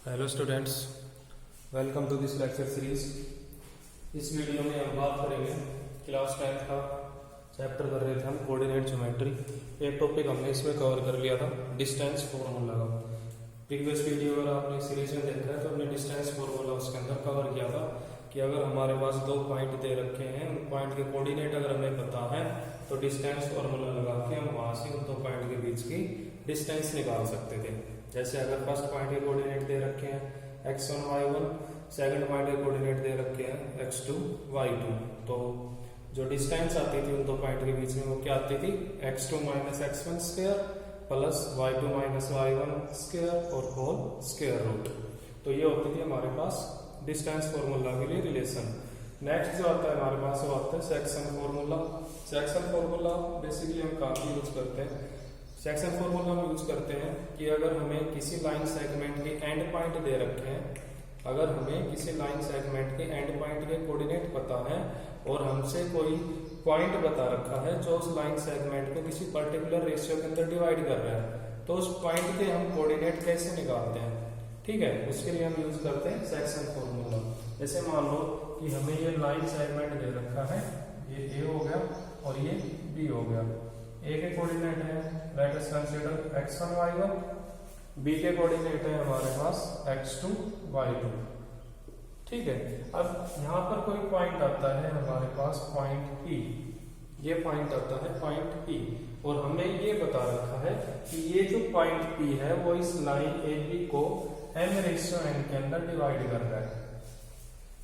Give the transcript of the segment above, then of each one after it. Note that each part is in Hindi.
Hello students, welcome to this lecture series. इस वीडियो में हम बात करेंगे क्लास 10th का चैप्टर कर रहे थे हम कोऑर्डिनेट ज्योमेट्री। एक टॉपिक हमने इसमें कवर कर लिया था डिस्टेंस फार्मूला का। प्रीवियस वीडियो अगर आपने सीरीज में देखा है तो हमने डिस्टेंस फार्मूला उसके अंदर कवर किया था कि अगर हमारे पास दो पॉइंट दे रखे हैं, उन पॉइंट के कोऑर्डिनेट अगर हमें पता है तो डिस्टेंस फार्मूला लगा के हम वहां से उन दो पॉइंट के बीच की डिस्टेंस निकाल सकते थे। जैसे अगर फर्स्ट पॉइंट के कोऑर्डिनेट दे रखे हैं x1 y1, सेकंड पॉइंट के कोऑर्डिनेट दे रखे हैं x2 y2, तो जो डिस्टेंस आती थी उन दो पॉइंट के बीच में वो क्या आती थी x2 minus x1 square plus y2 minus y1 square और होल स्क्वायर रूट। तो ये होती थी हमारे पास डिस्टेंस फॉर्मूला के लिए रिलेशन। नेक्स्ट जो आता है हमारे पास वो आता है section formula. Section formula basically हम काफी यूज करते हैं। सेक्शन फॉर्मूला हम यूज करते हैं कि अगर हमें किसी लाइन सेगमेंट के एंड पॉइंट दे रखे हैं, अगर हमें किसी लाइन सेगमेंट के एंड पॉइंट के कोऑर्डिनेट पता है और हमसे कोई पॉइंट बता रखा है जो उस लाइन सेगमेंट को किसी पर्टिकुलर रेशियो के अंदर डिवाइड कर रहा है, तो उस पॉइंट के हम कोऑर्डिनेट कैसे निकालते हैं, ठीक है, उसके लिए हम यूज करते हैं सेक्शन फॉर्मूला। जैसे मान लो कि हमें ये लाइन सेगमेंट दे रखा है, ये ए हो गया और ये बी हो गया। ए के कोऑर्डिनेट है let us consider x1 y1, B के कोऑर्डिनेट है हमारे पास x2 y2, ठीक है। अब यहाँ पर कोई पॉइंट आता है हमारे पास पॉइंट P, ये पॉइंट आता है पॉइंट P और हमें ये बता रखा है कि ये जो पॉइंट P है वो इस लाइन AB को m/n के अंदर डिवाइड कर रहा है,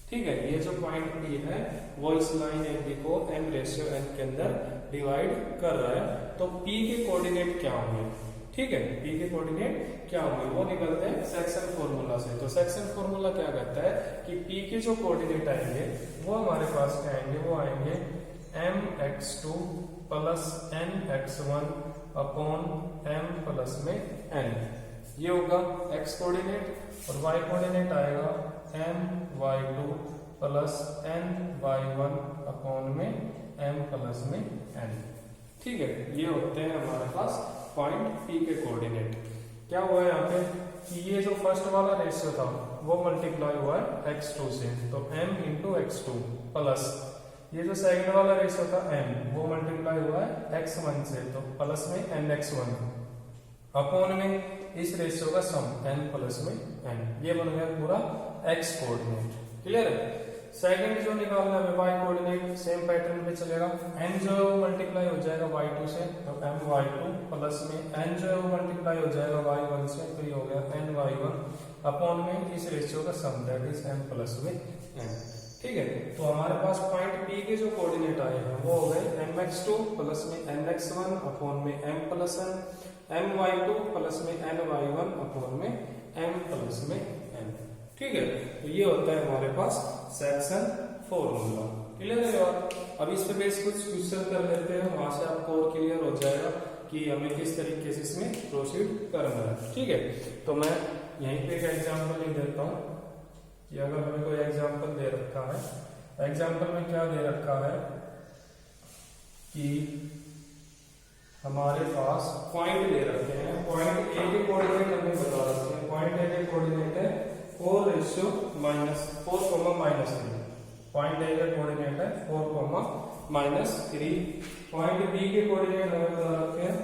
ठीक है। ये जो पॉइंट P है वो इस लाइन AB को m/n के अंदर डिवाइड कर रहा है। तो P के कोऑर्डिनेट क्या होंगे, ठीक है, P के कोऑर्डिनेट क्या होंगे वो निकलते हैं सेक्शन फॉर्मूला से। तो सेक्शन फॉर्मूला क्या कहता है कि P के जो कोऑर्डिनेट आएंगे वो हमारे पास क्या आएंगे, वो आएंगे mx2 plus nx1 upon m plus में n, ये होगा x कोऑर्डिनेट। और y कोऑर्डिनेट आएगा my2 प्लस ny1 अपॉन में m प्लस में n, ठीक है। ये होते हैं हमारे पास पॉइंट P के कोऑर्डिनेट। क्या हुआ है यहाँ पे कि ये जो फर्स्ट वाला रेशियो था वो मल्टीप्लाई हुआ है x2 से, तो m इंटू x2 प्लस ये जो सेकंड वाला रेशियो था m वो मल्टीप्लाई हुआ है x1 से, तो प्लस में nx1 अपॉन में इस रेशियो का सम n प्लस में n, ये बन गया पूरा x कोऑर्डिनेट। क्लियर है। सेकंड जो निकालना है y कोऑर्डिनेट सेम पैटर्न पे चलेगा, n जो है वो मल्टीप्लाई हो जाएगा y2 से, तो my2 प्लस में n जो है वो मल्टीप्लाई हो जाएगा y1 से, तो ये हो गया ny1 अपॉन में इस रेशियो का सम दैट इज m प्लस में n, ठीक है। तो हमारे पास पॉइंट P के जो कोऑर्डिनेट आए हैं वो हो गए mx2 प्लस में nx1 अपॉन में m plus n, my2 plus में ny1 अपॉन में m प्लस में n, ठीक है। तो ये होता है हमारे पास सेक्शन फॉर्मूला। क्लियर है यार। अब इस पे बेस कुछ क्वेश्चन कर लेते हैं, वहां से आपको और क्लियर हो जाएगा कि हमें किस तरीके से इसमें प्रोसीड करना है, ठीक है। तो मैं यहीं पे एक एग्जांपल ले देता हूं कि अगर हमें कोई एग्जांपल दे रखा है, एग्जांपल में क्या दे रखा है कि हमारे पास पॉइंट दे रखे हैं, पॉइंट ए के कोऑर्डिनेट हमें बता रखे हैं, पॉइंट ए के कोऑर्डिनेट है 4 ratio minus 4 minus 3, point A का कोऑर्डिनेट है 4 माइनस 3, पॉइंट बी के कोऑर्डिनेट हमें बता रखे हैं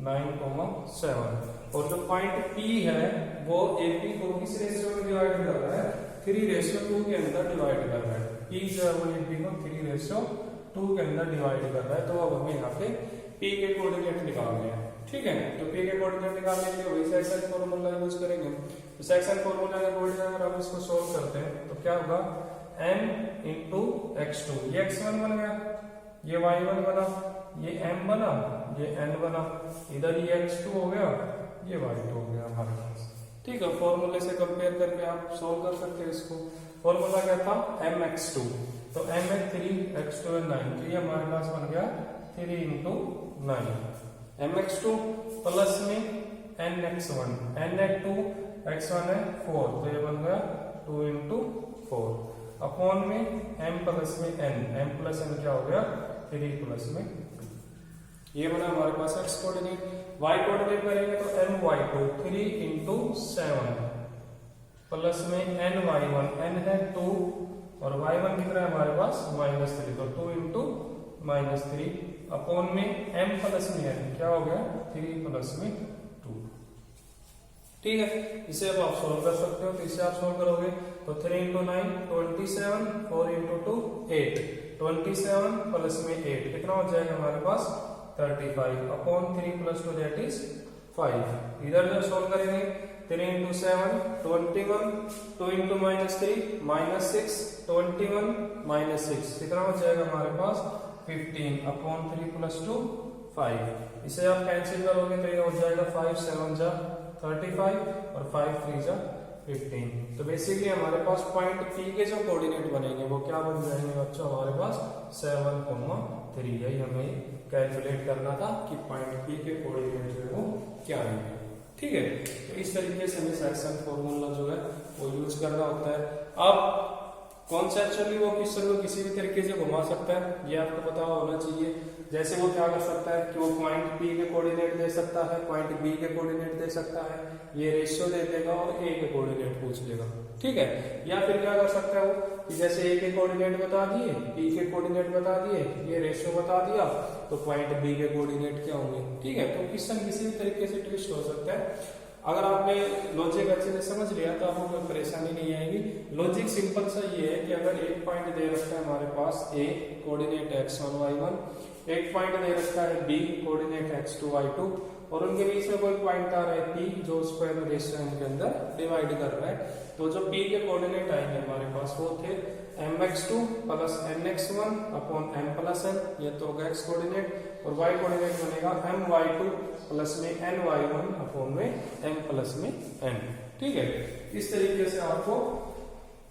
9,7 और जो पॉइंट पी है वो एपी को किस रेशियो में डिवाइड कर रहा है, 3:2 के अंदर डिवाइड कर रहा है। पी जो है वो एपी को 3:2 के अंदर डिवाइड कर रहा है। तो अब हमें यहाँ पे पी के कोऑर्डिनेट निकालने हैं, ठीक है। तो पी के कोऑर्डिनेट निकालने के लिए वही सेक्शन फॉर्मूला यूज करेंगे। तो सेक्शन फॉर्मूला के अकॉर्डिंग अगर हम इसको सोल्व करते हैं तो क्या होगा m इंटू x2, ये x1 बन गया, ये y1 बना, ये m बना, ये n बना, इधर ये x2 हो गया, ये y2 हो गया हमारे पास, ठीक है। फॉर्मूले से कंपेयर करके आप सोल्व कर सकते हैं इसको। फॉर्मूला क्या था mx2, तो m है 3, x2 है 9, तो ये हमारे पास बन गया 3 इंटू 9, mx2 प्लस में nx1, n है 2, x1 है 4, तो ये बन गया 2 इंटू 4 अपॉन में m प्लस में n, m प्लस n क्या हो गया 3 प्लस में 2, ये बना हमारे पास x कोऑर्डिनेट। y कोऑर्डिनेट करेंगे तो my2 3 इंटू 7 प्लस में ny1, n है 2 और y1 कितना है हमारे पास -3, तो 2 इंटू -3 अपॉन में m प्लस में n क्या हो गया 3 प्लस में 2। ठीक है, इसे अब आप सोल्व कर सकते हो। तो इसे आप सोल्व करोगे तो 3 इंटू 9 27, 4 इंटू 2 8, 27 प्लस में 8 कितना हो जाएगा हमारे पास 35 अपॉन 3 प्लस 2 दैट इज 5। इधर जब सोल्व करेंगे 3 इंटू 7 21, 2 इंटू -3 -6, 21 -6 कितना हो जाएगा हमारे पास 15 अपॉन 3 प्लस 2 5। इसे आप कैंसिल करोगे तो ये हो जाएगा 5 7 जा 35 और 5 3 जा 15। तो बेसिकली हमारे पास पॉइंट P के जो कोऑर्डिनेट बनेंगे वो क्या बन जाएंगे बच्चों हमारे पास 7,3। यही हमें कैलकुलेट करना था कि पॉइंट P के कोऑर्डिनेट जो है वो क्या आएंगे। ठीक है, तो इस तरीके से हमें सेक्शन फॉर्मूला जो है वो यूज करना होता है। अब कॉन्सेप्चुअली वो क्वेश्चन को किसी भी तरीके से घुमा सकता है, ये आपको पता होना चाहिए। जैसे वो क्या कर सकता है कि वो पॉइंट P के कोऑर्डिनेट दे सकता है, पॉइंट B के कोऑर्डिनेट दे सकता है, ये रेशियो दे देगा और A के कोऑर्डिनेट पूछ लेगा। ठीक है, या फिर क्या कर सकता है वो कि जैसे A के कोऑर्डिनेट बता दिए, P के कोऑर्डिनेट बता दिए, ये रेशियो बता दिया, तो पॉइंट B के कोऑर्डिनेट क्या होंगे। ठीक है, तो क्वेश्चन किसी भी तरीके से ट्विस्ट हो सकता है। अगर आपने लॉजिक अच्छे से समझ लिया तो आपको कोई परेशानी नहीं आएगी। लॉजिक सिंपल सा ये है कि अगर एक पॉइंट दे रखा है हमारे पास A कोऑर्डिनेट x1 y1, एक पॉइंट दे रखा है B कोऑर्डिनेट x2 y2 और उनके बीच में कोई पॉइंट आ रहा है P जो उसको रेशियो के अंदर डिवाइड कर रहा है, तो जो P के कोऑर्डिनेट आएंगे हमारे पास वो थे mx2 plus nx1 upon m plus n, ये तो होगा x कोऑर्डिनेट, और y कोऑर्डिनेट बनेगा my2 प्लस में ny1 अपॉन में m प्लस में n। ठीक है, इस तरीके से आपको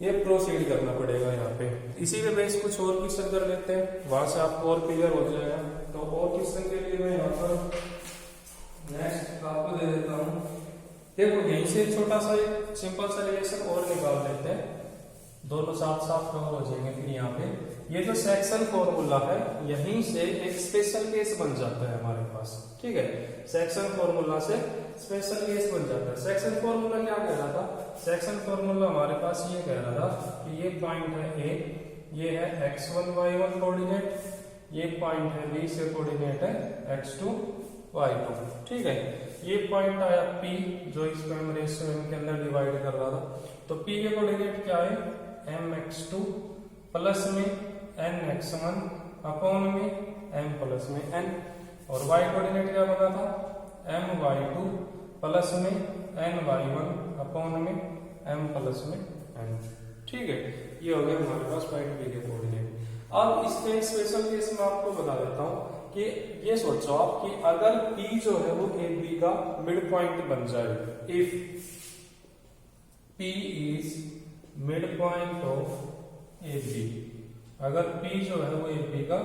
ये प्रोसीड करना पड़ेगा यहाँ पे। इसी के बेस कुछ और क्वेश्चन कर लेते हैं, वहां से आपको और क्लियर हो जाएगा। तो और क्वेश्चन के लिए मैं यहाँ पर नेक्स्ट आपको दे देता हूँ। देखो यहीं से छोटा सा एक सिंपल सा रिलेशन और निकाल लेते हैं, दोनों साथ साथ कवर हो जाएंगे। फिर यहाँ पे ये जो सेक्शन फॉर्मूला है यहीं से एक स्पेशल केस बन जाता है हमारे पास। ठीक है, सेक्शन फॉर्मूला से स्पेशल केस बन जाता है। सेक्शन फॉर्मूला क्या कह रहा था, सेक्शन फॉर्मूला हमारे पास ये कह रहा था कि ये पॉइंट है A, ये है x1 y1 कोऑर्डिनेट, ये पॉइंट है B से कोऑर्डिनेट है x2 y2। ठीक है, ये पॉइंट आया P जो इस हम रेशियो के अंदर डिवाइड कर रहा था, तो P के कोऑर्डिनेट क्या है mx2 प्लस में nx1 अपॉन में m प्लस में n, और y कोऑर्डिनेट क्या बना था my2 प्लस में ny1 अपॉन में m प्लस में n। ठीक है, ये हो गया हमारे पास पॉइंट B के कोऑर्डिनेट। अब इसमें स्पेशल केस में आपको बता देता हूं कि ये सोचो आप कि अगर P जो है वो AB का मिड पॉइंट बन जाए, if P is mid point of AB, अगर P जो है वो AB का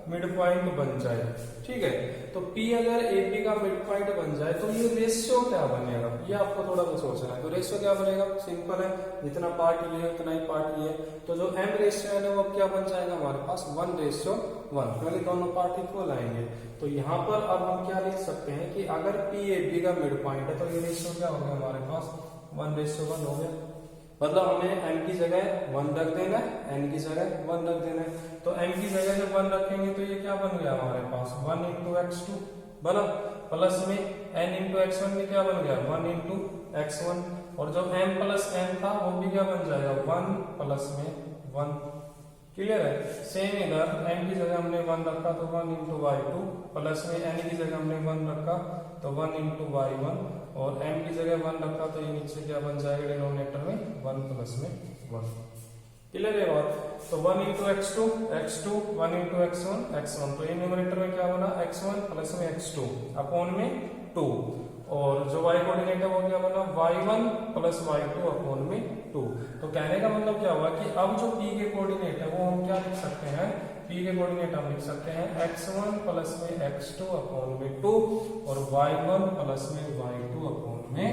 मिड पॉइंट बन जाए। ठीक है, तो P अगर AB का मिड पॉइंट बन जाए तो ये रेशियो क्या बनेगा, ये आपको थोड़ा सा सोचना है। तो रेशियो क्या बनेगा, सिंपल है, जितना पार्ट ये है उतना ही पार्ट ये है, तो जो m रेशियो है वो क्या बन जाएगा हमारे पास 1:1, क्योंकि दोनों पार्ट इक्वल आएंगे। तो यहाँ पर अब हम क्या लिख सकते हैं कि अगर P AB का मिड पॉइंट है तो ये रेशियो क्या हो गया हमारे पास 1:1 हो गया। मतलब हमें m की जगह 1 रख देना है, n की जगह 1 रख देना है। तो m की जगह जब 1 रखेंगे तो ये क्या बन गया हमारे पास 1 इंटू x2 बना, प्लस में n इंटू x1 में क्या बन गया 1 इंटू x1, और जो m प्लस n था वो भी क्या बन जाएगा 1 प्लस में 1। क्लियर है, सेम इधर m की जगह हमने 1 रखा तो 1 इंटू y2, प्लस में n की जगह हमने 1 रखा तो 1 इंटू y1, और m की जगह 1 रखा तो ये नीचे क्या बन जाएगा डिनोमिनेटर में 1 प्लस में 1। क्लियर है बात, तो 1 into x2 x2, 1 into x1 x1, तो ये न्यूमरेटर में क्या बना x1 प्लस में x2 अपॉन में 2, और जो y कोऑर्डिनेट है वो क्या बना y1 प्लस y2 अपॉन में 2। तो कहने का मतलब क्या हुआ कि अब जो p के कोऑर्डिनेट है वो हम क्या लिख सकते हैं, p के कोऑर्डिनेट हम लिख सकते हैं x1 प्लस में x2 अपॉन में 2 और y1 प्लस में y2 अपॉन में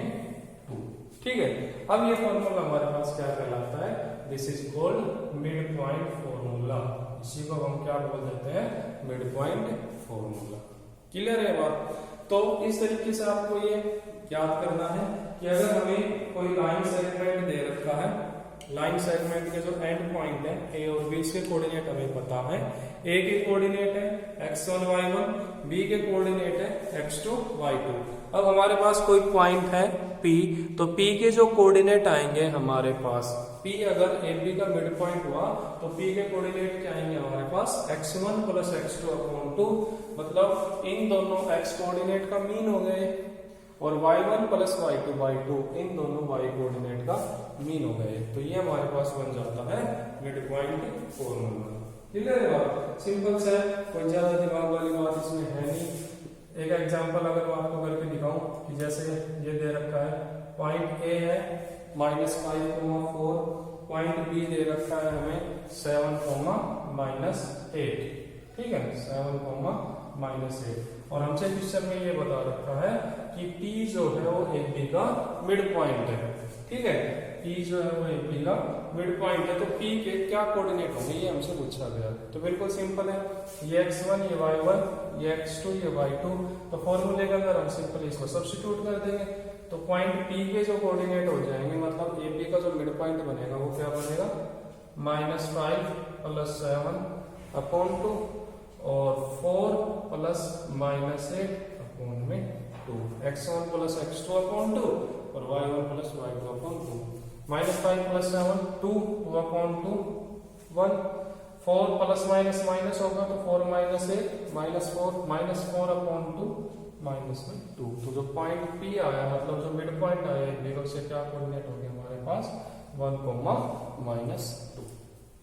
2। ठीक है, अब ये फॉर्मूला हमारे पास क्या कहलाता है, this is called mid point formula. इसी को हम क्या बोल देते हैं मिड पॉइंट फॉर्मूला। क्लियर है बात। तो इस तरीके से आपको ये याद करना है कि अगर हमें कोई लाइन सेगमेंट दे रखा है, लाइन सेगमेंट के जो एंड पॉइंट है ए और बी, इसके कोऑर्डिनेट हमें पता है। ए के कोऑर्डिनेट है x1 y1, बी के कोऑर्डिनेट है x2 y2। अब हमारे पास कोई पॉइंट है P, तो P के जो कोऑर्डिनेट आएंगे हमारे पास, P अगर AB का मिड पॉइंट हुआ तो P के कोऑर्डिनेट क्या आएंगे हमारे पास x1 प्लस x2 अपॉन 2, मतलब इन दोनों x कोऑर्डिनेट का मीन हो गए, और y1 प्लस y2 इन दोनों y कोऑर्डिनेट का मीन हो गए। तो ये हमारे पास बन जाता है मिड पॉइंट फॉर्मूला। क्लियर है बात? सिंपल से, कोई ज्यादा दिमाग वाली बात इसमें है नहीं। एक एग्जांपल अगर मैं आपको करके दिखाऊं कि जैसे ये दे रखा है पॉइंट ए है -5,4, पॉइंट बी दे रखा है हमें 7,-8, ठीक है, 7,-8, और हमसे क्वेश्चन में ये बता रखा है कि P जो है वो AB का मिड पॉइंट है, ठीक है, P जो है वो AB का मिड पॉइंट है। तो P के क्या कोऑर्डिनेट होंगे ये हमसे पूछा गया। तो बिल्कुल सिंपल है, ये x1 ये y1 ये x2 ये y2, तो फॉर्मूले के अंदर हम सिंपल इसको सब्स्टिट्यूट कर देंगे। तो पॉइंट P के जो कोऑर्डिनेट हो जाएंगे, मतलब AB का जो मिड पॉइंट बनेगा वो क्या बनेगा, -5 + 7 अपॉन 2 और 4 + -8 अपॉन में 2, x1 + x2 अपॉन 2 और y1 + y2 upon 2, -5 + 7 2 upon 2 1, 4 ± minus होगा तो 4 - 8 -4 अपॉन 2 -2। तो जो पॉइंट P आया, मतलब जो मिड पॉइंट आया एक से क्या कोऑर्डिनेट हो गया हमारे पास 1, -2।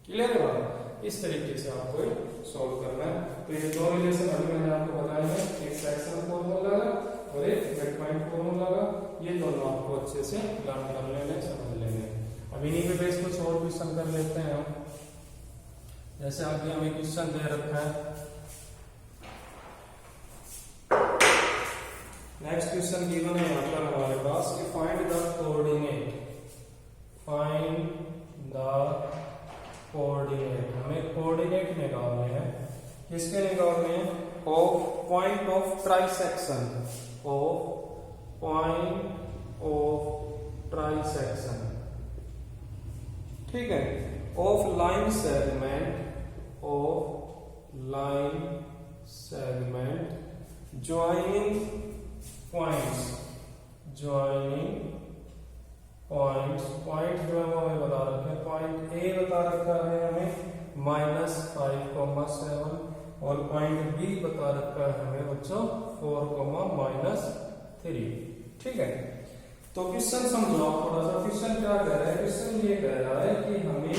क्लियर है बात? इस तरीके से आपको सॉल्व करना है। तो ये दो रिलेशन अभी मैंने आपको बताए हैं, एक सेक्शन फॉर्मूला लगा और एक मिड पॉइंट फॉर्मूला लगा। ये दोनों आपको अच्छे से लर्न कर लेने, समझ लेने। अब इन्हीं पे बेस कुछ और क्वेश्चन कर लेते हैं हम। जैसे आगे हमें क्वेश्चन दे रखा है, नेक्स्ट क्वेश्चन गिवन है यहाँ पर हमारे पास कि फाइंड द कोऑर्डिनेट, हमें कोऑर्डिनेट निकालने हैं। किसके निकालने हैं? ऑफ पॉइंट ऑफ ट्राइसेक्शन, ठीक है, of line segment joining points, point जो है वो हमें बता रखा है, पॉइंट ए बता रखा है हमें -5,7 और पॉइंट बी बता रखा है हमें बच्चों 4,-3, ठीक है। तो क्वेश्चन समझो आप थोड़ा सा। क्वेश्चन क्या कह रहा है? क्वेश्चन ये कह रहा है कि हमें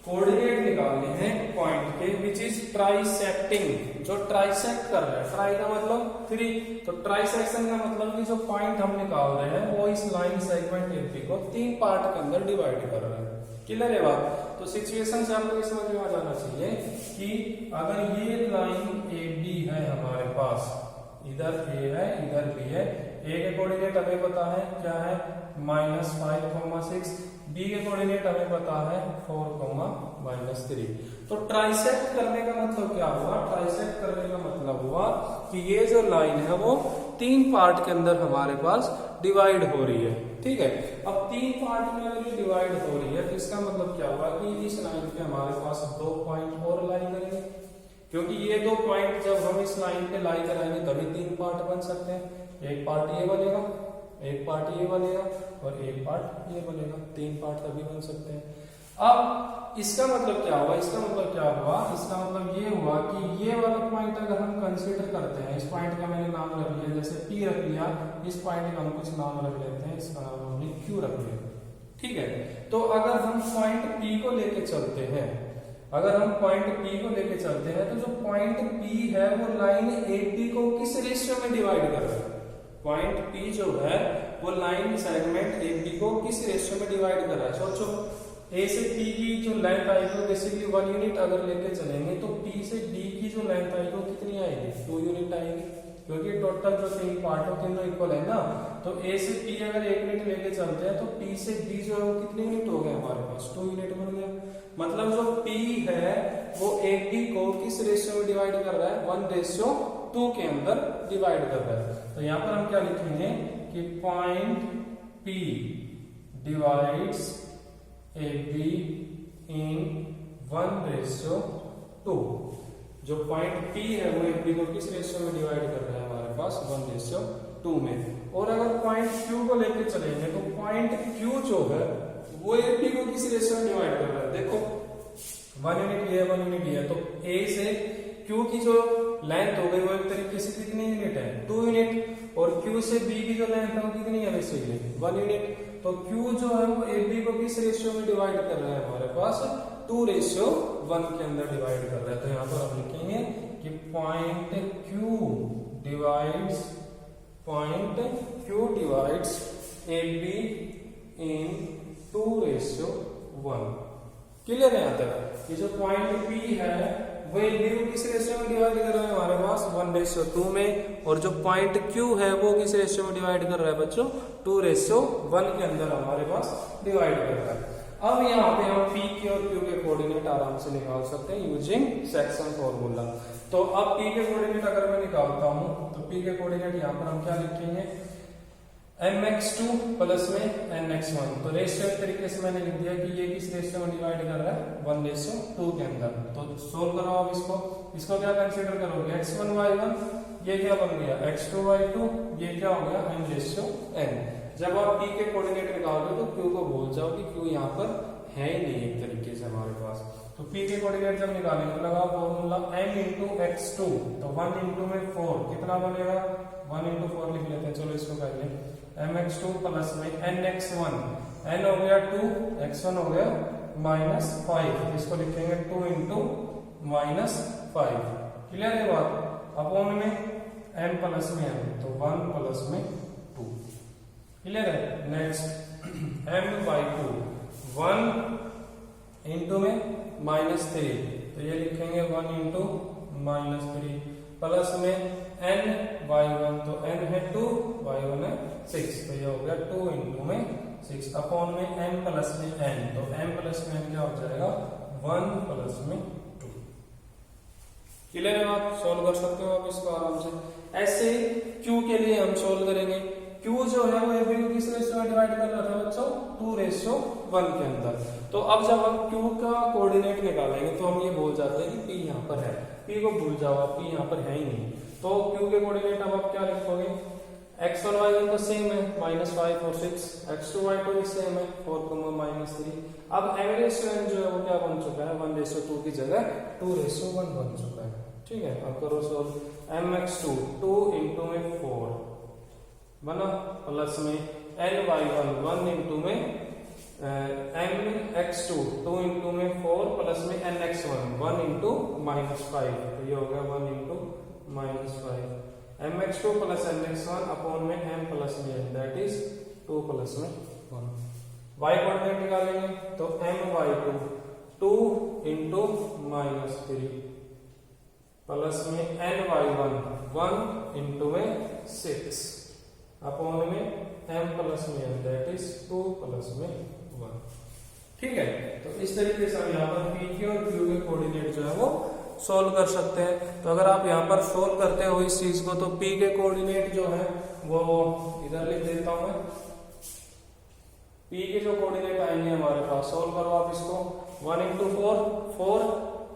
कोऑर्डिनेट निकालने हैं पॉइंट के विच इज ट्राइसेक्टिंग, जो ट्राइसेक्ट कर रहा है, ट्राई का मतलब 3, तो ट्राइसेक्शन का मतलब कि जो पॉइंट हम निकाल रहे हैं वो इस लाइन सेगमेंट AB को 3 पार्ट के अंदर डिवाइड कर रहा है। क्लियर है बात? तो सिचुएशन से आपको समझ में आ जाना चाहिए कि अगर ये लाइन AB है हमारे पास, इधर A है इधर B है, A के कोऑर्डिनेट हमें पता है क्या है -5,6, बी के कोऑर्डिनेट हमें पता है 4,-3। तो ट्राइसेक्ट करने का मतलब क्या हुआ? ट्राइसेक्ट करने का मतलब हुआ कि ये जो लाइन है वो 3 पार्ट के अंदर हमारे पास डिवाइड हो रही है, ठीक है। अब 3 पार्ट में अगर ये डिवाइड हो रही है तो इसका मतलब क्या हुआ कि इस लाइन पे हमारे पास 2 पॉइंट और लाई करेंगे, क्योंकि ये 2 पॉइंट जब हम इस लाइन पे लाई कराएंगे तभी 3 पार्ट बन सकते हैं। एक पार्ट ये बनेगा, एक पार्ट ये बनेगा और एक पार्ट ये बनेगा, 3 पार्ट तभी बन सकते हैं। अब इसका मतलब क्या हुआ? इसका मतलब क्या हुआ? इसका मतलब ये हुआ कि ये वाला पॉइंट अगर हम कंसीडर करते हैं, इस पॉइंट का मैंने नाम रख लिया, जैसे P रख लिया, इस पॉइंट का हम कुछ नाम रख लेते हैं, इसका नाम हमने Q रख लिया, ठीक है। तो अगर हम पॉइंट P को लेके चलते हैं, अगर हम पॉइंट P को लेके चलते हैं तो जो पॉइंट P है वो लाइन AB को किस रेशियो में डिवाइड कर रहा है? पॉइंट P जो है वो लाइन सेगमेंट AB को किस रेशियो में डिवाइड कर रहा है? सोचो, A से P की जो लेंथ आएगी बेसिकली 1 यूनिट अगर लेके चलेंगे तो P से D की जो लेंथ आएगी वो कितनी आएगी? 2 यूनिट आएगी, क्योंकि टोटल जो 3 पार्ट हो तीनों इक्वल है ना। तो A से P अगर 1 यूनिट लेके चलते हैं तो P से D जो है वो कितने यूनिट हो गए हमारे पास? 2 यूनिट बन गया। मतलब जो P है वो AB को किस रेशियो में डिवाइड कर रहा है? 1:2 के अंदर डिवाइड कर रहा है। तो यहाँ पर हम क्या लिखेंगे कि पॉइंट P डिवाइड्स AB इन 1:2। जो पॉइंट P है वो AB को किस रेशियो में डिवाइड कर रहा है हमारे पास 1:2 में। और अगर पॉइंट Q को लेके चलेंगे तो पॉइंट Q जो है वो AB को किस रेशियो में डिवाइड कर रहा है, देखो 1 यूनिट ये 1 यूनिट ये, तो A से Q की जो लेंथ हो गई वो एक तरीके से कितनी यूनिट है 2 यूनिट, और Q से B की जो लेंथ है वो कितनी है बेसिकली 1 यूनिट। तो Q जो है वो AB को किस रेशियो में डिवाइड कर रहा है हमारे पास 2:1 के अंदर डिवाइड कर रहा है। तो यहाँ पर हम लिखेंगे कि पॉइंट Q डिवाइड्स AB इन 2:1। क्लियर है यहाँ तक? ये जो पॉइंट P है वो AB को किस रेशियो में डिवाइड कर रहा है हमारे पास 1:2 में, और जो पॉइंट Q है वो किस रेशियो में डिवाइड कर रहा है बच्चों 2:1 के अंदर हमारे पास डिवाइड कर रहा है। अब यहाँ पे हम P के और Q के कोऑर्डिनेट आराम से निकाल सकते हैं यूजिंग सेक्शन फॉर्मूला। तो अब P के कोऑर्डिनेट अगर मैं निकालता हूँ तो P के कोऑर्डिनेट यहाँ पर हम क्या लिखेंगे mx2 प्लस में nx1। तो रेशियो एक तरीके से मैंने लिख दिया कि ये किस रेशियो में डिवाइड कर रहा है 1:2 के अंदर। तो सोल्व करो आप इसको क्या कंसीडर करोगे x1 y1, ये क्या बन गया x2 y2, ये क्या हो गया m/n। जब आप P के कोऑर्डिनेट निकालोगे तो Q को भूल जाओ कि Q यहाँ पर है ही नहीं एक तरीके से हमारे पास। तो P के कोऑर्डिनेट जब निकालेंगे तो लगाओ फॉर्मूला m × x2, तो 1 × में 4 कितना बनेगा 1 × 4 लिख लेते हैं, चलो इसको पहले mx2 प्लस में nx1, n हो गया 2, x1 हो गया -5, इसको लिखेंगे 2 × -5। क्लियर है बात? अपॉन में m प्लस में m, तो 1 प्लस में 2। क्लियर है? नेक्स्ट m/2, 1 इंटू में -3, तो ये लिखेंगे 1 × -3 प्लस में n/1, तो n है 2, y1 है 6, तो ये हो गया 2 इंटू में 6 अपॉन में m प्लस में n, तो m प्लस में n क्या हो जाएगा 1 प्लस में 2। क्लियर है? आप सोल्व कर सकते हो आप इसको आराम से। ऐसे Q के लिए हम सोल्व करेंगे। Q जो है वो AB को किस रेशियो में डिवाइड कर रहा था बच्चों 2:1 के अंदर। तो अब जब हम Q का कोऑर्डिनेट निकालेंगे तो हम ये भूल जाते हैं कि P यहाँ पर है, P को भूल जाओ आप, P यहाँ पर है ही नहीं। तो Q के कोऑर्डिनेट अब आप क्या लिखोगे x1 y1 तो सेम है -5 और 6, x2 y2 भी सेम है 4, -3। अब m/n जो है वो क्या बन चुका है 1:2 की जगह 2:1 बन चुका है। ठीक है, अब करो सोल्व। mx2 2 इंटू में 4 बना, प्लस में ny1 1 इंटू में mx2 2 इंटू में 4 प्लस में nx1 1 इंटू -5, तो ये हो गया 1 into -5 mx2 plus nx1 upon में m प्लस में n, दैट इज 2 प्लस में 1। y कोऑर्डिनेट निकालेंगे तो my2 2 इंटू -3 प्लस में ny1 1 इंटू में 6 अपॉन में m प्लस में n, दैट इज 2 प्लस में 1। ठीक है, तो इस तरीके से हम यहाँ पर P के और Q के कोऑर्डिनेट जो है वो सोल्व कर सकते हैं। तो अगर आप यहाँ पर सोल्व करते हो इस चीज को तो P के कोऑर्डिनेट जो है वो इधर लिख देता हूं मैं। P के जो कोऑर्डिनेट आएंगे हमारे पास, सोल्व करो आप इसको। 1 इंटू 4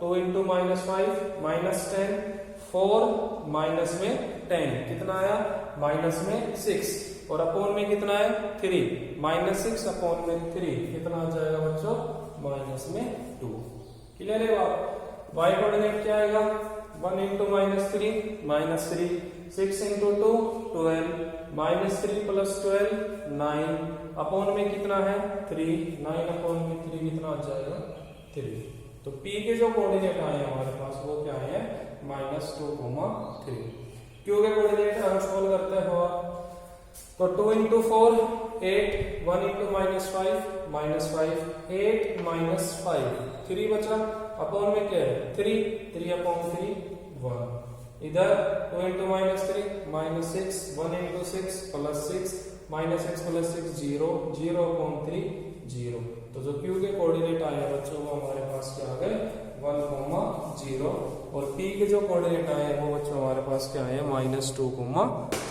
2 इंटू -5 -10 4 माइनस में 10 कितना आया -6 और अपॉन में कितना है 3 -6 अपॉन में 3 कितना आ जाएगा बच्चों -2। क्लियर है बात? y कोऑर्डिनेट क्या आएगा 1 इंटू -3 6 इंटू 2 12 -3 प्लस 12 9 अपॉन में कितना है 3 9 अपॉन में 3 कितना आ जाएगा 3। तो P के जो कोऑर्डिनेट आए हमारे पास वो क्या है -2, 3। Q के कोऑर्डिनेट हम सोल्व करते हैं तो 2 इंटू 4 8 1 इंटू -5 8 -5 3 बचा अपॉन में क्या है 3 अपॉन 3 1 इधर 2 into -3 -6 1 into 6 plus 6 -6 plus 6 0 0 upon 3 0। तो जो Q के कोऑर्डिनेट आए हैं बच्चों वो हमारे पास क्या आ गए 1, 0 और P के जो कोऑर्डिनेट आए हैं वो बच्चों हमारे पास क्या है -2,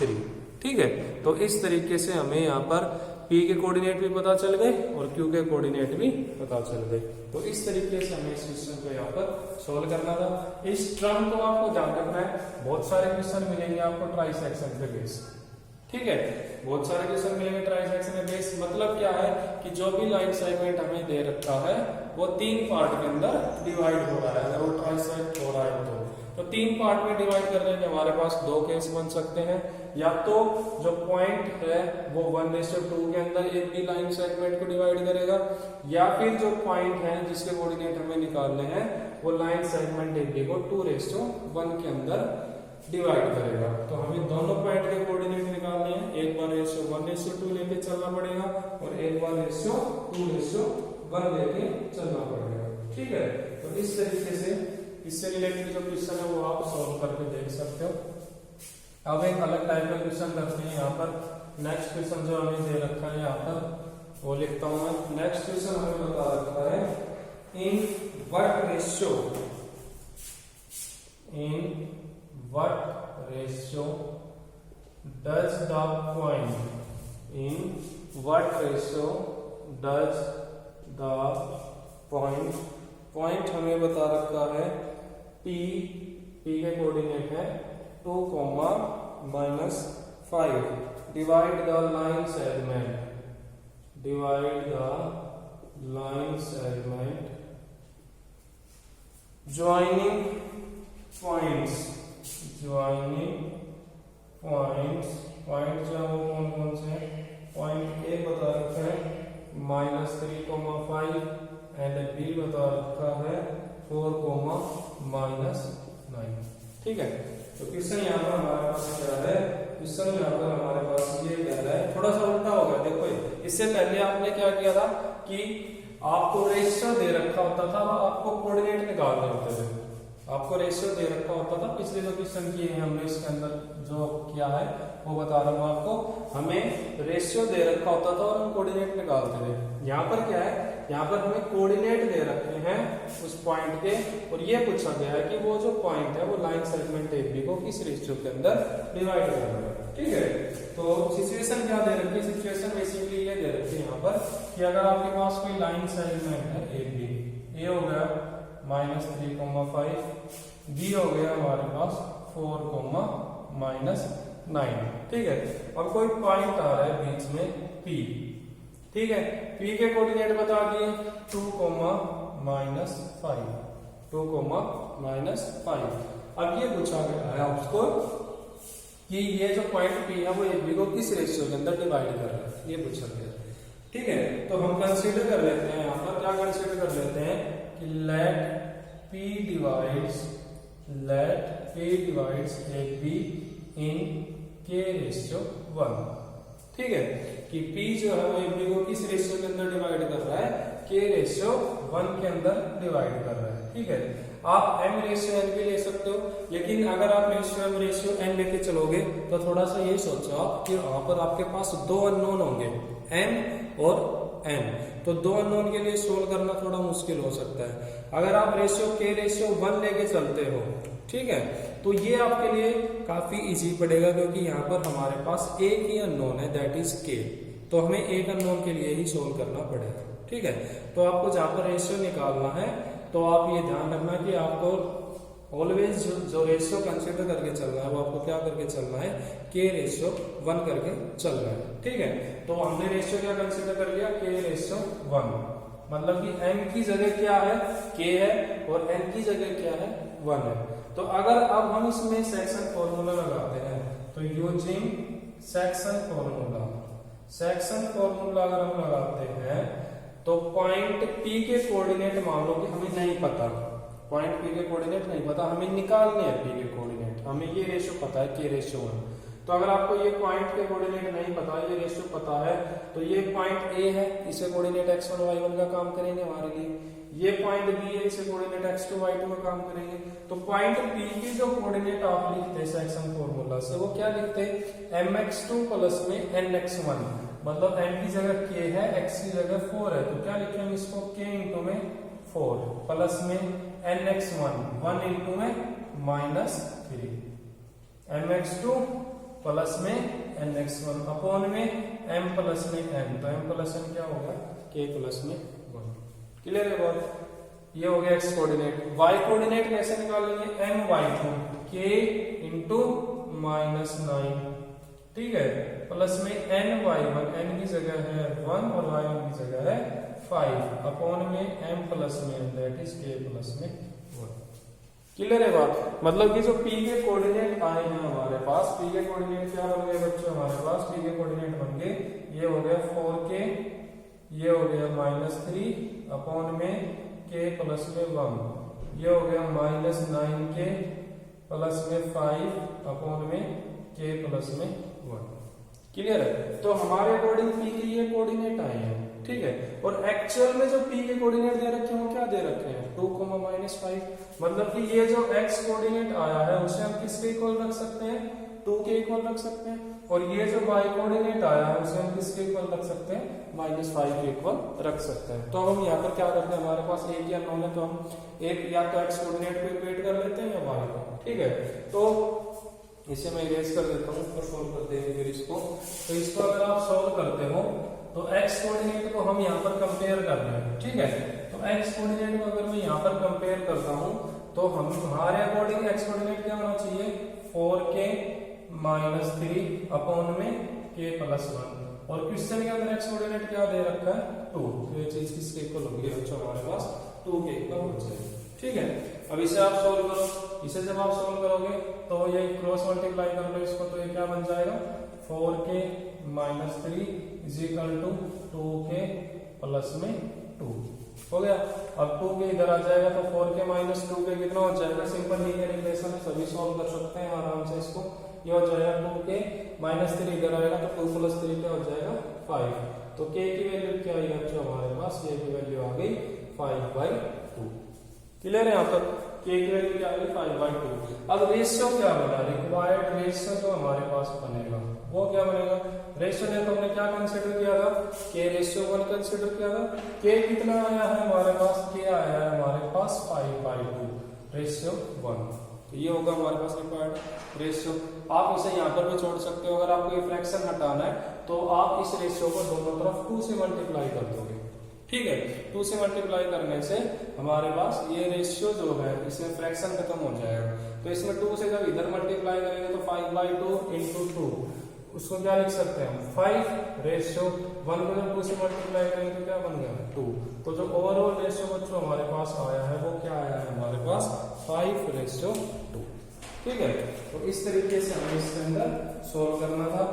3। ठीक है। तो इस तरीके से हमें यहाँ पर P के कोऑर्डिनेट भी पता चल गए और Q के कोऑर्डिनेट भी पता चल गए। तो इस तरीके से हमें इस क्वेश्चन को यहाँ पर सोल्व करना था। इस टर्म को आपको ध्यान रखना है, बहुत सारे क्वेश्चन मिलेंगे आपको ट्राइसेक्शन के बेस, ठीक है, बहुत सारे क्वेश्चन मिलेंगे ट्राइसेक्शन के बेस। मतलब क्या है कि जो भी लाइन सेगमेंट हमें दे रखा है वो 3 पार्ट के अंदर डिवाइड हो रहा है, अगर वो ट्राइसेक्ट हो रहा है तो 3 पार्ट में डिवाइड करने के हमारे पास 2 केस बन सकते हैं। या तो जो पॉइंट है वो 1:2 के अंदर एक भी लाइन सेगमेंट को डिवाइड करेगा, या फिर जो पॉइंट है जिसके कोऑर्डिनेट हमें निकालने हैं वो लाइन सेगमेंट एक को 2:1 के अंदर डिवाइड करेगा। तो हमें दोनों पॉइंट के कोऑर्डिनेट निकालने हैं, एक बार रेशियो 1:2 लेके चलना पड़ेगा और एक बार रेशियो 2:1 लेके चलना पड़ेगा, ठीक है। तो इस तरीके से इससे रिलेटेड जो क्वेश्चन है वो आप सॉल्व करके देख सकते हो। अब एक अलग टाइप का क्वेश्चन करते हैं यहाँ पर। नेक्स्ट क्वेश्चन जो हमें दे रखा है यहाँ पर वो लिखता हूं मैं। नेक्स्ट क्वेश्चन हमें बता रखा है in what ratio does the point, in what ratio does the point हमें बता रखा है P के कोऑर्डिनेट है 2, -5, divide the line segment joining points point जो है वो कौन कौन से हैं। पॉइंट A बता रखा है -3, 5 एंड B बता रखा है 4, -9, ठीक है। तो क्वेश्चन यहाँ पर हमारे पास क्या है, क्वेश्चन यहाँ पर हमारे पास ये कह रहा है, थोड़ा सा उल्टा हो गया। देखो इससे पहले आपने क्या किया था कि आपको रेशियो दे रखा होता था, आपको कोऑर्डिनेट निकालने होते थे। आपको रेशियो दे रखा होता था, पिछले जो क्वेश्चन किए हैं हमने इसके अंदर जो किया है वो बता रहा हूँ आपको। हमें रेशियो दे रखा होता था और हम कोऑर्डिनेट निकालते थे। यहाँ पर क्या है, यहाँ पर हमें कोऑर्डिनेट दे रखे हैं उस पॉइंट के, और ये पूछा गया है कि वो जो पॉइंट है वो लाइन सेगमेंट AB को किस रेशियो के अंदर डिवाइड करना है, ठीक है। तो सिचुएशन क्या दे रखी है, सिचुएशन बेसिकली ये दे रखी है यहाँ पर कि अगर आपके पास कोई लाइन सेगमेंट है AB, A हो गया -3, 5, B हो गया हमारे पास 4, -9, ठीक है। अब कोई पॉइंट आ रहा है बीच में P, ठीक है। P के कोऑर्डिनेट बता दिए 2, -5, 2, -5। अब ये पूछा गया है आपको कि ये जो पॉइंट P है वो AB को किस रेशियो के अंदर डिवाइड कर रहा है, ये पूछा गया, ठीक है। तो हम कंसीडर कर लेते हैं यहाँ पर, क्या कंसीडर कर लेते हैं कि लेट P डिवाइड्स AB इन K:1, ठीक है। कि P जो है वो AB को किस रेशियो के अंदर डिवाइड कर रहा है, K:1 के अंदर डिवाइड कर रहा है, ठीक है। आप M:n भी ले सकते हो, लेकिन अगर आप M:n लेके चलोगे तो थोड़ा सा ये सोचो आप कि वहां पर आपके पास 2 अननोन होंगे, M और N। तो 2 अननोन के लिए सोल्व करना थोड़ा मुश्किल हो सकता है। अगर आप K:1 लेके चलते हो, ठीक है, तो ये आपके लिए काफी इजी पड़ेगा, क्योंकि यहाँ पर हमारे पास एक ही अननोन है, दैट इज K। तो हमें एक अननोन के लिए ही सोल्व करना पड़ेगा, ठीक है। तो आपको जहाँ पर रेशियो निकालना है तो आप ये ध्यान रखना कि आपको ऑलवेज जो रेशियो कंसीडर करके चलना है वो आपको क्या करके चलना है, K:1 करके चलना है, ठीक है। तो हमने रेशियो क्या कंसीडर कर लिया, K:1, मतलब कि M की जगह क्या है, K है, और N की जगह क्या है, 1 है। तो अगर अब हम इसमें सेक्शन फॉर्मूला लगाते हैं तो यूजिंग सेक्शन फॉर्मूला अगर हम लगाते हैं तो पॉइंट P के कोऑर्डिनेट मान लो कि हमें नहीं पता, पॉइंट P के कोऑर्डिनेट नहीं पता, हमें निकालने हैं P के कोऑर्डिनेट। हमें ये रेशियो पता है K:1। तो अगर आपको ये पॉइंट के कोऑर्डिनेट नहीं पता, ये रेशियो पता है, तो ये पॉइंट A है, इसे कोऑर्डिनेट x1 y1 का काम करेंगे हमारे लिए। ये पॉइंट B है, इसे कोऑर्डिनेट x2 y2 का काम करेंगे। तो पॉइंट P की जो कोऑर्डिनेट आप लिखते हैं सेक्शन फॉर्मूला से, वो क्या लिखते हैं, mx2 प्लस में nx1, मतलब m की जगह k है, x की जगह 4 है, तो क्या लिखेंगे इसको, k इंटू में 4 प्लस में nx1 1 इंटू में -3, mx2 प्लस में nx1 अपॉन में m प्लस में n, तो m प्लस n क्या होगा k प्लस में 1। क्लियर है बात? ये हो गया x कोऑर्डिनेट। y कोऑर्डिनेट कैसे निकालेंगे, my2 k इंटू -9, ठीक है, प्लस में ny1, n की जगह है 1 और y1 की जगह है 5 अपॉन में m प्लस में n, that is k plus में 1। क्लियर है बात? मतलब कि जो p के कोऑर्डिनेट आए हैं हमारे पास, p के कोऑर्डिनेट क्या बन गए बच्चों हमारे पास, p के कोऑर्डिनेट बन गए, ये हो गया 4k, ये हो गया -3 अपॉन में k प्लस में 1, ये हो गया -9k प्लस में 5 अपॉन में k प्लस में 1। क्लियर है? तो हमारे अकॉर्डिंग p के ये कोऑर्डिनेट आए हैं, ठीक है। और एक्चुअल में जो p के कोऑर्डिनेट दे रखे हैं वो क्या दे रखे हैं, 2, -5। मतलब कि ये जो x कोऑर्डिनेट आया है उसे हम किसके इक्वल रख सकते हैं, 2 के इक्वल रख सकते हैं। और ये जो y कोऑर्डिनेट आया है उसे हम किसके इक्वल रख सकते हैं, -5 के इक्वल रख सकते हैं। तो हम यहाँ पर क्या करते हैं, हमारे पास एक या नॉन है तो हम एक या तो x कोऑर्डिनेट को इक्वेट कर लेते हैं या y को, ठीक है। तो इसे मैं इरेज कर देता हूँ और सोल्व करते हैं फिर इसको। तो इसको अगर आप सोल्व करते हो तो x कोऑर्डिनेट को हम यहाँ पर कंपेयर कर रहे हैं, ठीक है। तो x कोऑर्डिनेट को अगर मैं यहाँ पर कंपेयर करता हूँ तो हम हमारे अकॉर्डिंग x कोऑर्डिनेट क्या होना चाहिए, 4k -3 अपॉन में k प्लस 1। और क्वेश्चन के अंदर x कोऑर्डिनेट क्या दे रखा है, 2। तो ये चीज किसके इक्वल होगी बच्चों, हमारे पास 2 के इक्वल हो जाएगी, ठीक है। अब इसे आप सोल्व करो, इसे जब आप सोल्व करोगे तो ये क्रॉस मल्टीप्लाई कर लो इसको, तो ये क्या बन जाएगा, 4k -3 is equal to 2k plus में 2 हो गया। अब 2k इधर आ जाएगा तो 4k - 2k कितना हो जाएगा, सिंपल लीनियर इक्वेशन है, सभी सॉल्व कर सकते हैं आराम से इसको। ये हो जाएगा 2k -3 इधर आएगा तो 2 + 3 क्या हो जाएगा 5। तो k की वैल्यू क्या आई बच्चों हमारे पास, ये की वैल्यू आ गई 5/2। क्लियर है? यहाँ पर k की वैल्यू क्या आ गई 5/2। अब रेशियो क्या बना, रिक्वायर्ड रेशियो जो हमारे पास बनेगा वो क्या बनेगा, रेशियो ने तो हमने क्या कंसीडर किया था, k/1 कंसीडर किया था। k कितना आया है हमारे पास, k आया है हमारे पास 5/2/1। तो ये होगा हमारे पास रिक्वायर्ड रेशियो। आप इसे यहाँ पर भी छोड़ सकते हो, अगर आपको ये फ्रैक्शन हटाना है तो आप इस रेशियो को दोनों तरफ 2 से मल्टीप्लाई कर दोगे, ठीक है। 2 से मल्टीप्लाई करने से हमारे पास ये रेशियो जो है इसमें फ्रैक्शन खत्म हो जाएगा। तो इसमें 2 से जब इधर मल्टीप्लाई करेंगे तो 5/2 × 2, उसको क्या लिख सकते हैं हम, 5/1 को जब 2 से मल्टीप्लाई करेंगे तो क्या बन गया 2। तो जो ओवरऑल रेशियो बच्चों हमारे पास आया है वो क्या आया है हमारे पास 5/2, ठीक है। तो इस तरीके से हमें इसके अंदर सोल्व करना था।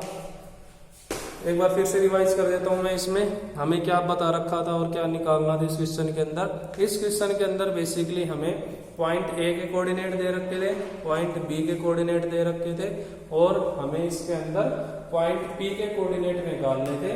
एक बार फिर से रिवाइज कर देता हूं मैं, इसमें हमें क्या बता रखा था और क्या निकालना था इस क्वेश्चन के अंदर। इस क्वेश्चन के अंदर बेसिकली हमें पॉइंट ए के कोऑर्डिनेट दे रखे थे, पॉइंट बी के कोऑर्डिनेट दे रखे थे और हमें इसके अंदर पॉइंट पी के कोऑर्डिनेट निकालने थे।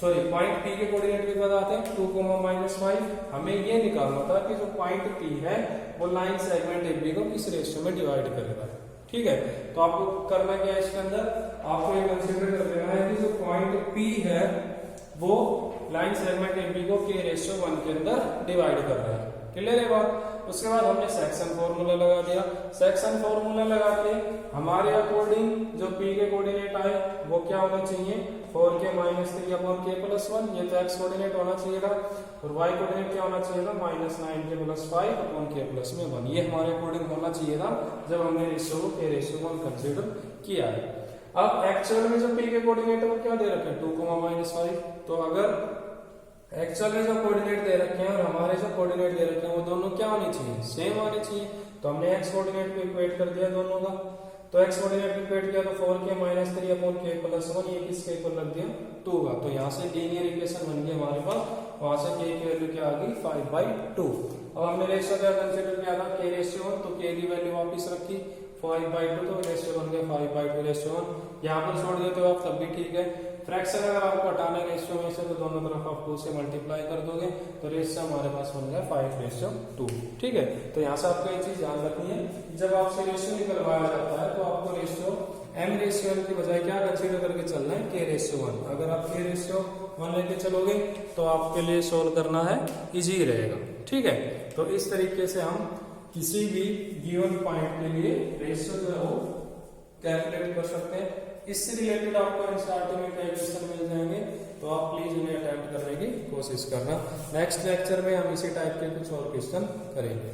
सॉरी, पॉइंट पी के कोऑर्डिनेट भी बताते हैं 2, -5। हमें ये निकालना था कि जो पॉइंट पी है वो लाइन सेगमेंट AB को किस रेशियो में डिवाइड करेगा, ठीक है। तो आपको करना क्या है इसके अंदर, आपको ये कंसीडर कर लेना है कि जो पॉइंट P है वो लाइन सेगमेंट AB को k/1 के अंदर डिवाइड कर रहा है। क्लियर है बात? उसके बाद हमने सेक्शन फॉर्मूला लगा दिया। सेक्शन फॉर्मूला लगा के हमारे अकॉर्डिंग जो P के कोऑर्डिनेट आए वो क्या होना चाहिए, 4k -3 अपॉन k प्लस 1, ये तो x कोऑर्डिनेट होना चाहिए था। और y कोऑर्डिनेट क्या होना चाहिए था, -9k plus 5 upon k plus में 1। ये हमारे अकॉर्डिंग होना चाहिए था जब हमने रेशियो को k/1 कंसीडर किया है। अब एक्चुअल में जो P के कोऑर्डिनेट है वो क्या दे रखे हैं, 2, -5। तो अगर एक्चुअल में जो कोऑर्डिनेट दे रखे हैं और हमारे जो कोऑर्डिनेट दे रखे हैं वो दोनों क्या होने चाहिए, सेम आने चाहिए। तो हमने x कोऑर्डिनेट को इक्वेट कर दिया दोनों का। तो x कोऑर्डिनेट को इक्वेट किया तो 4k -3 अपॉन k प्लस 1, ये किसके इक्वल रख दिया 2 का। तो यहाँ से लीनियर इक्वेशन बन गई हमारे पास, वहां से k की वैल्यू क्या आ गई 5/2। अब हमने रेशियो क्या कंसीडर किया था, k/1, तो k की वैल्यू वापस रखी 5/2, तो रेशियो बन गया 5/2/1। यहाँ पर छोड़ देते हो आप तब भी ठीक है। फ्रैक्शन अगर आपको हटाना है रेशियो में से तो दोनों तरफ आप 2 से मल्टीप्लाई कर दोगे तो रेशियो हमारे पास बन गया 5/2, ठीक है। तो यहाँ से आपको एक चीज ध्यान रखनी है, जब आपसे रेशियो निकलवाया जाता है तो आपको रेशियो m/n की बजाय क्या कंसीडर करके चलना है, k/1। अगर आप k/1 लेके चलोगे तो आपके लिए सोल्व करना है इजी रहेगा, ठीक है। तो इस तरीके से हम किसी भी गिवन पॉइंट के लिए रेशियो जो है वो कैलकुलेट कर सकते हैं। इससे रिलेटेड आपको एनसीईआरटी में कई क्वेश्चन मिल जाएंगे, तो आप प्लीज उन्हें अटेम्प्ट करने की कोशिश करना। नेक्स्ट लेक्चर में हम इसी टाइप के कुछ और क्वेश्चन करेंगे।